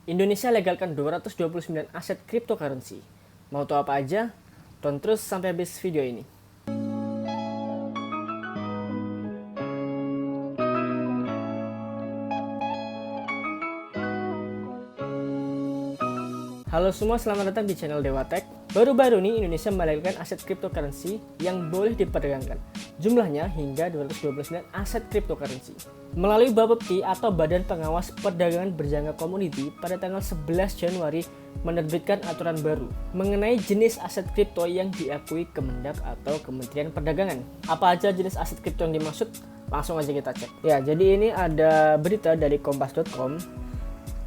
Indonesia legalkan 229 aset cryptocurrency. Mau tahu apa aja? Tonton terus sampai habis video ini. Halo semua, selamat datang di channel Dewa Tech. Baru-baru ini Indonesia melegalkan aset cryptocurrency yang boleh diperdagangkan. Jumlahnya hingga 229 aset cryptocurrency. Melalui Bapepti atau Badan Pengawas Perdagangan Berjangka Komoditi pada tanggal 11 Januari menerbitkan aturan baru mengenai jenis aset kripto yang diakui Kemendak atau Kementerian Perdagangan. Apa aja jenis aset kripto yang dimaksud? Langsung aja kita cek. Ya, jadi ini ada berita dari kompas.com.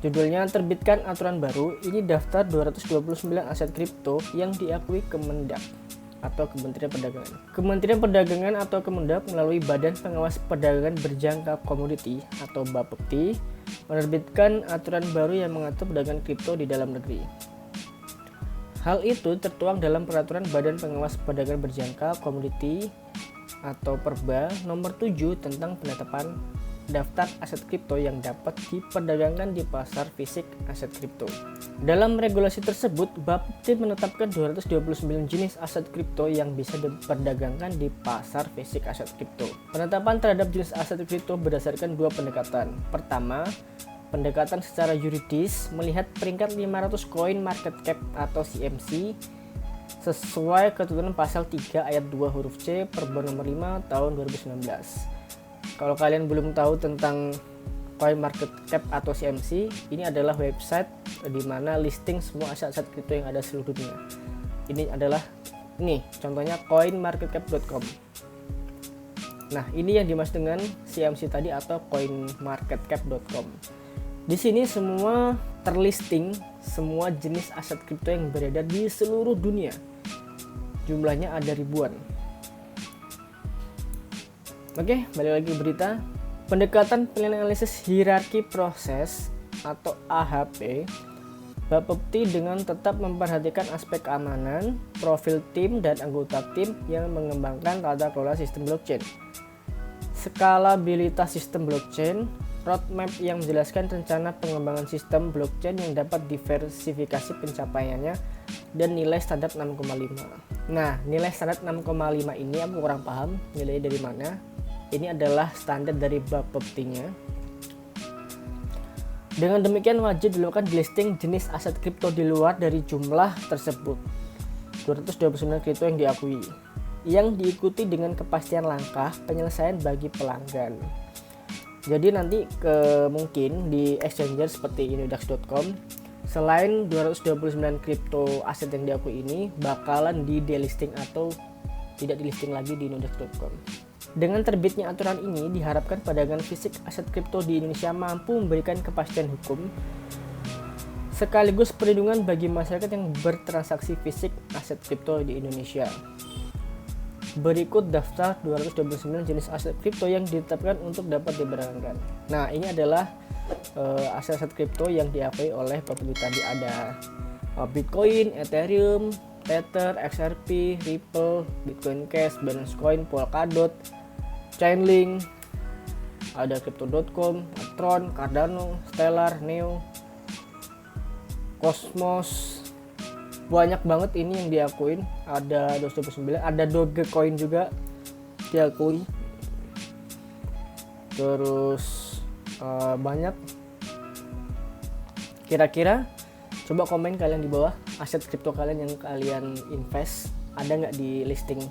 Judulnya, terbitkan aturan baru, ini daftar 229 aset kripto yang diakui Kemendak atau Kementerian Perdagangan. Kementerian Perdagangan atau Kemendak melalui Badan Pengawas Perdagangan Berjangka Komoditi atau Bapepti menerbitkan aturan baru yang mengatur perdagangan kripto di dalam negeri. Hal itu tertuang dalam Peraturan Badan Pengawas Perdagangan Berjangka Komoditi atau Perba nomor 7 tentang penetapan daftar aset kripto yang dapat diperdagangkan di pasar fisik aset kripto. Dalam regulasi tersebut, Bapepti menetapkan 229 jenis aset kripto yang bisa diperdagangkan di pasar fisik aset kripto. Penetapan terhadap jenis aset kripto berdasarkan dua pendekatan. Pertama, pendekatan secara yuridis melihat peringkat 500 koin market cap atau CMC sesuai ketentuan pasal 3 ayat 2 huruf C Perba nomor 5 tahun 2019. Kalau kalian belum tahu tentang CoinMarketCap atau CMC, ini adalah website di mana listing semua aset-aset kripto yang ada seluruh dunia. Ini adalah contohnya coinmarketcap.com. Nah, ini yang dimaksud dengan CMC tadi atau coinmarketcap.com. Di sini semua terlisting semua jenis aset kripto yang beredar di seluruh dunia. Jumlahnya ada ribuan. Oke, balik lagi berita. Pendekatan penilaian analisis hierarki proses atau AHP Bapepti dengan tetap memperhatikan aspek keamanan, profil tim dan anggota tim yang mengembangkan tata kelola sistem blockchain, skalabilitas sistem blockchain, roadmap yang menjelaskan rencana pengembangan sistem blockchain yang dapat diversifikasi pencapaiannya, dan nilai standar 6,5. Nah, nilai standar 6,5 ini aku kurang paham nilainya dari mana. Ini adalah standar dari Bapepti-nya. Dengan demikian wajib dilakukan listing jenis aset kripto di luar dari jumlah tersebut. 229 kripto yang diakui, yang diikuti dengan kepastian langkah penyelesaian bagi pelanggan. Jadi nanti mungkin di exchanger seperti inodax.com, selain 229 kripto aset yang diakui ini bakalan di delisting atau tidak dilisting lagi di inodax.com. Dengan terbitnya aturan ini diharapkan perdagangan fisik aset kripto di Indonesia mampu memberikan kepastian hukum sekaligus perlindungan bagi masyarakat yang bertransaksi fisik aset kripto di Indonesia. Berikut daftar 229 jenis aset kripto yang ditetapkan untuk dapat diperdagangkan. Nah, ini adalah aset-aset kripto yang diakui oleh Bapepti tadi. Ada Bitcoin, Ethereum, Tether, XRP, Ripple, Bitcoin Cash, Binance Coin, Polkadot, Chainlink, ada Crypto.com, Tron, Cardano, Stellar, Neo, Cosmos. Banyak banget ini yang diakuin. Ada 229, ada Dogecoin juga diakui. Terus banyak. Kira-kira coba komen kalian di bawah, aset kripto kalian yang kalian invest ada nggak di listing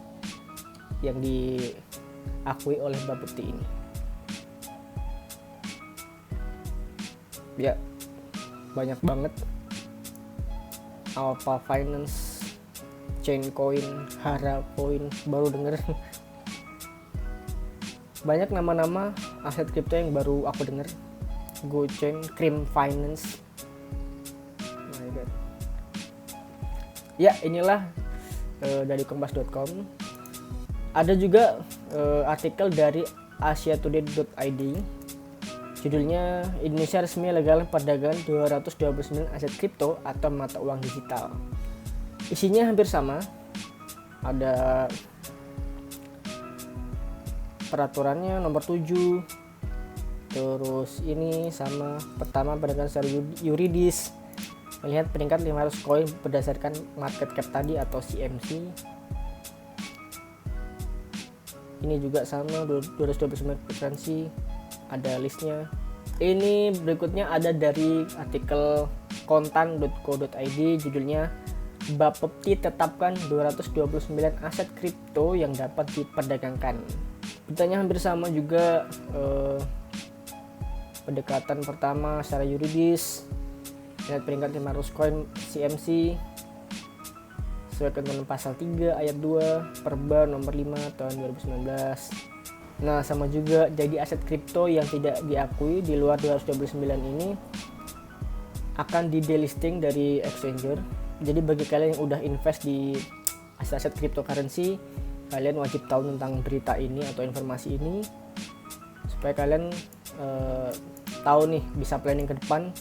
yang diakui oleh Bapepti ini? Ya, banyak banget. Alpha Finance, Chaincoin, Haracoin, baru denger. Banyak nama-nama aset kripto yang baru aku denger. GoChain, Cream Finance. Ya, inilah dari kompas.com. Ada juga artikel dari asiatoday.id. Judulnya, Indonesia resmi legal perdagangan 229 aset kripto atau mata uang digital. Isinya hampir sama. Ada peraturannya nomor 7, Terus ini sama pertama perdagangan secara yuridis, melihat peringkat 500 koin berdasarkan market cap tadi atau CMC. Ini juga sama 229 cryptocurrency, ada listnya. Ini berikutnya ada dari artikel kontan.co.id, judulnya Bapepti tetapkan 229 aset kripto yang dapat diperdagangkan. Beritanya hampir sama juga, pendekatan pertama secara yuridis, lihat peringkat 500 koin CMC sesuai ketentuan pasal 3 ayat 2 Perba nomor 5 tahun 2019. Nah, sama juga jadi aset kripto yang tidak diakui di luar 229 ini akan di delisting dari exchanger. Jadi bagi kalian yang udah invest di aset-aset cryptocurrency, kalian wajib tahu tentang berita ini atau informasi ini supaya kalian tahu nih, bisa planning ke depan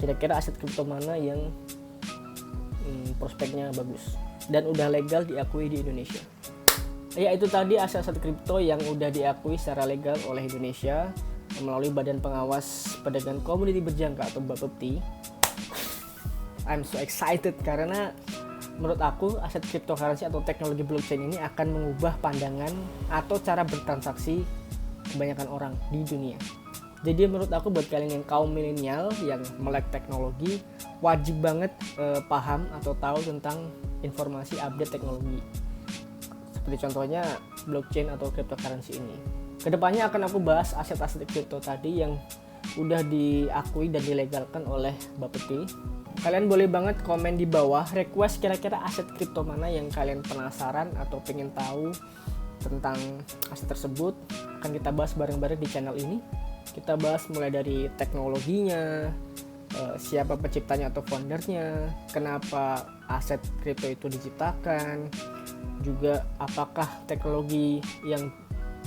kira-kira aset kripto mana yang prospeknya bagus dan udah legal diakui di Indonesia. Ya, itu tadi aset-aset kripto yang udah diakui secara legal oleh Indonesia melalui Badan Pengawas Perdagangan Komoditi Berjangka atau Bapepti. I'm so excited karena menurut aku aset cryptocurrency atau teknologi blockchain ini akan mengubah pandangan atau cara bertransaksi kebanyakan orang di dunia. Jadi menurut aku buat kalian yang kaum milenial yang melek teknologi, wajib banget paham atau tahu tentang informasi update teknologi. Seperti contohnya blockchain atau cryptocurrency ini. Kedepannya akan aku bahas aset-aset kripto tadi yang udah diakui dan dilegalkan oleh Bapepti. Kalian boleh banget komen di bawah request kira-kira aset kripto mana yang kalian penasaran atau pengen tahu tentang aset tersebut. Akan kita bahas bareng-bareng di channel ini. Kita bahas mulai dari teknologinya, siapa penciptanya atau foundernya, kenapa aset kripto itu diciptakan, juga apakah teknologi yang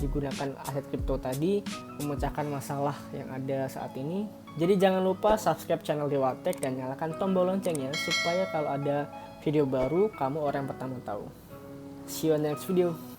digunakan aset kripto tadi memecahkan masalah yang ada saat ini. Jadi jangan lupa subscribe channel Dewatek dan nyalakan tombol loncengnya supaya kalau ada video baru kamu orang pertama tahu. See you on the next video.